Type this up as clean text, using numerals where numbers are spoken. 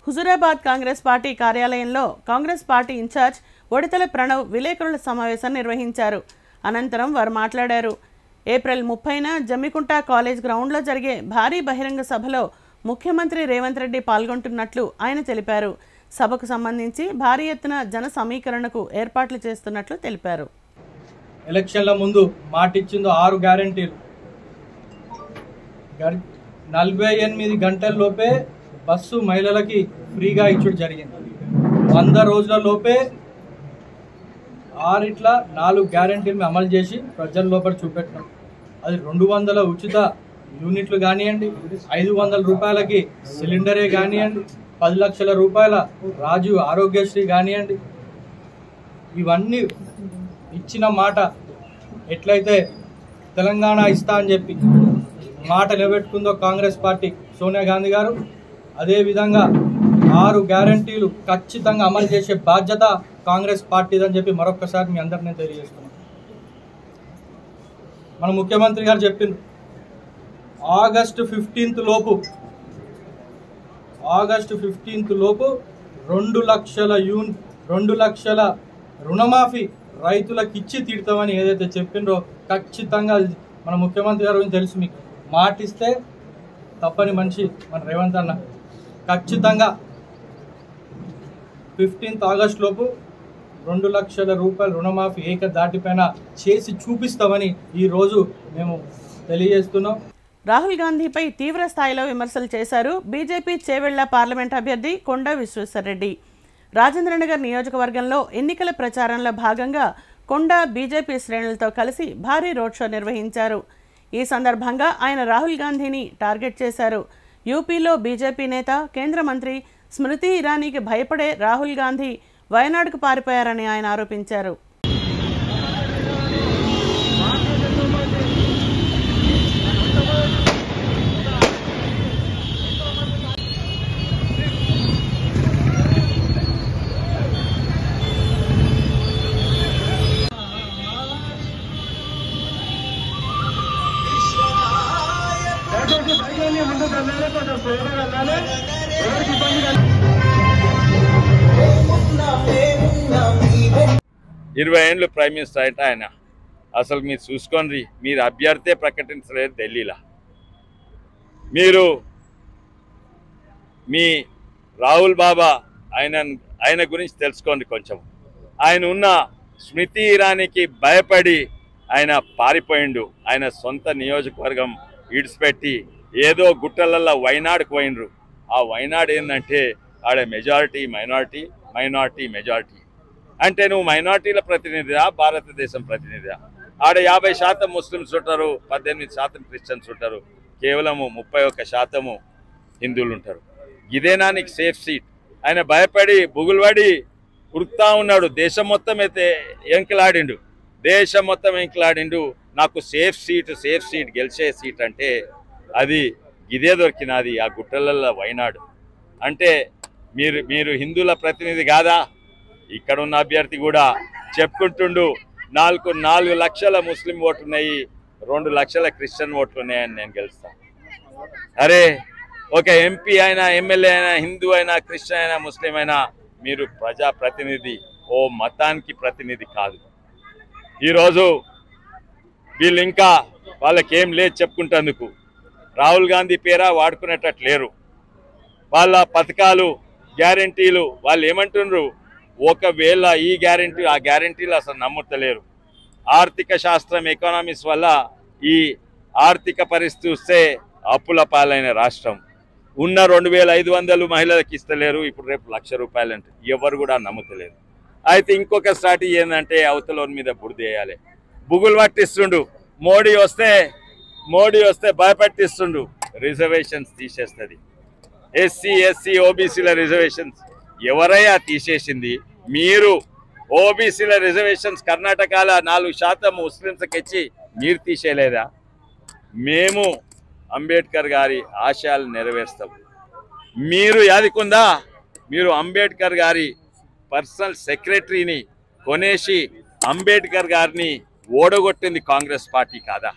Huzurabad Congress party కార్యాలయంలో Congress party incharge Odithala Pranav విలేకరుల సమావేశం నిర్వహించారు. అనంతరం వారు మాట్లాడారు. ఏప్రిల్ 30న జమ్మికుంట కాలేజ్ గ్రౌండ్లో జరిగే భారీ బహిరంగ సభలో ముఖ్యమంత్రి రేవంత్ రెడ్డి పాల్గొంటున్నట్లు ఆయన తెలిపారు. సభకు సంబంధించి భారీ ఎత్తున జన సమీకరణకు ఏర్పాట్లు చేస్తున్నట్లు తెలిపారు. ఎలక్షన్ల ముందు మాటిచ్చిందో 6 గ్యారెంటీలు 48 గంటల లోపే బస్సు మహిళలకి ఫ్రీగా ఇచ్చుడు జరిగింది. 100 రోజుల లోపే 4 గ్యారెంటీలు అమలు చేసి ప్రజల లోపల చూపెట్టినాం. అది 200 ఉచిత యూనిట్లు కానివ్వండి, 500 రూపాయలకి సిలిండరే కానివ్వండి, 10 లక్షల రూపాయల రాజీవ్ ఆరోగ్యశ్రీ కానివ్వండి, ఇవన్నీ ఇచ్చిన మాట ఎట్లయితే తెలంగాణ ఇస్తా అని చెప్పి మాట నిలబెట్టుకుందో కాంగ్రెస్ పార్టీ సోనియా గాంధీ గారు, అదేవిధంగా 6 గ్యారంటీలు ఖచ్చితంగా అమలు చేసే బాధ్యత కాంగ్రెస్ పార్టీదని చెప్పి మరొకసారి మీ అందరినీ నేను తెలియజేస్తున్నాను. మన ముఖ్యమంత్రి గారు చెప్పింది ఆగస్టు 15 లోపు 2 లక్షల రుణమాఫీ రైతులకు ఇచ్చి తీరుతామని ఏదైతే చెప్పిండ్రో ఖచ్చితంగా మన ముఖ్యమంత్రి గారు గురించి తెలుసు మీకు. మాటిస్తే తప్పని మనిషి మన రేవంత్ అన్న. ఖచ్చితంగా 15 ఆగస్టు లోపు 2 లక్షల రూపాయల రుణమాఫీ ఏకదాటిపైన చేసి చూపిస్తామని ఈరోజు మేము తెలియజేస్తున్నాం. రాహుల్ గాంధీపై తీవ్ర స్థాయిలో విమర్శలు చేశారు బీజేపీ చేవెళ్ల పార్లమెంట్ అభ్యర్థి కొండా విశ్వేశ్వరరెడ్డి. రాజేంద్రనగర్ నియోజకవర్గంలో ఎన్నికల ప్రచారంలో భాగంగా కొండా బీజేపీ శ్రేణులతో కలిసి భారీ రోడ్ షో నిర్వహించారు. ఈ సందర్భంగా ఆయన రాహుల్ గాంధీని టార్గెట్ చేశారు. యూపీలో బీజేపీ నేత కేంద్ర మంత్రి స్మృతి ఇరానీకి భయపడే రాహుల్ గాంధీ వయనాడుకు పారిపోయారని ఆయన ఆరోపించారు. ఇరవై ఏళ్ళు ప్రైమ్ మినిస్టర్ అంటే ఆయన అసలు మీరు చూసుకోండి, మీరు అభ్యర్థే ప్రకటించలేదు ఢిల్లీలో. మీరు మీ రాహుల్ బాబా ఆయన గురించి తెలుసుకోండి కొంచెం. ఆయన ఉన్న స్మృతి ఇరానీకి భయపడి ఆయన పారిపోయిండు. ఆయన సొంత నియోజకవర్గం ఇడిచిపెట్టి ఏదో గుట్టలల్లో వైనాడుకు పోయినరు. ఆ వైనాడు ఏంటంటే ఆడ మెజారిటీ మైనారిటీ మెజారిటీ. అంటే నువ్వు మైనారిటీల ప్రతినిధిగా భారతదేశం ప్రతినిధిగా. ఆడ 50% ముస్లిమ్స్ ఉంటారు, 18% క్రిస్టియన్స్ ఉంటారు, కేవలము 31% హిందువులు ఉంటారు. ఇదేనా నీకు సేఫ్ సీట్? ఆయన భయపడి బుగులుపడి ఉరుకుతా ఉన్నాడు. దేశం మొత్తం అయితే ఎంకలాడిండు. నాకు సేఫ్ సీట్ గెలిచే సీట్ అంటే అది ఇదే దొరికినది, ఆ గుట్టలల్లో వైనాడు. అంటే మీరు హిందువుల ప్రతినిధి కాదా? ఇక్కడ ఉన్న అభ్యర్థి కూడా చెప్పుకుంటుండు 4 లక్షల ముస్లిం ఓట్లు ఉన్నాయి, 2 లక్షల క్రిస్టియన్ ఓట్లు ఉన్నాయని నేను గెలుస్తాను. అరే ఒక ఎంపీ అయినా, ఎమ్మెల్యే అయినా, హిందూ అయినా, క్రిస్టియన్ అయినా, ముస్లిం అయినా మీరు ప్రజాప్రతినిధి, ఓ మతానికి ప్రతినిధి కాదు. ఈరోజు వీళ్ళు ఇంకా వాళ్ళకేం లేదు చెప్పుకుంటేందుకు. రాహుల్ గాంధీ పేరా వాడుకునేటట్టు లేరు. వాళ్ళ పథకాలు గ్యారంటీలు వాళ్ళు ఏమంటున్నారు, ఒకవేళ ఈ గ్యారంటీ ఆ గ్యారంటీలు అసలు నమ్ముతలేరు. ఆర్థిక శాస్త్రం ఎకనామిక్స్ వల్ల ఈ ఆర్థిక పరిస్థితి వస్తే అప్పుల పాలైన రాష్ట్రం. ఉన్న 2500 మహిళలకు ఇస్తలేరు, ఇప్పుడు రేపు 1,00,000 రూపాయలు అంటే ఎవరు కూడా నమ్ముతలేరు. అయితే ఇంకొక స్ట్రాటజీ ఏంటంటే అవతలోని మీద బురదేయాలి, బుగులు పట్టిస్తుండు. మోడీ వస్తే భయపెట్టిస్తుండు. రిజర్వేషన్స్ తీసేస్తుంది. ఎస్సీ ఓబీసీల రిజర్వేషన్స్ ఎవరైనా తీసేసింది? మీరు ఓబీసీల రిజర్వేషన్స్ కర్ణాటకలో 4% ముస్లింస్కి ఇచ్చి మీరు తీసేయలేదా? మేము అంబేద్కర్ గారి ఆశయాలు నెరవేరుస్తాం. మీరు యాదికుందా? మీరు అంబేద్కర్ గారి పర్సనల్ సెక్రటరీని కొనేసి అంబేద్కర్ గారిని ఓడగొట్టింది కాంగ్రెస్ పార్టీ కాదా?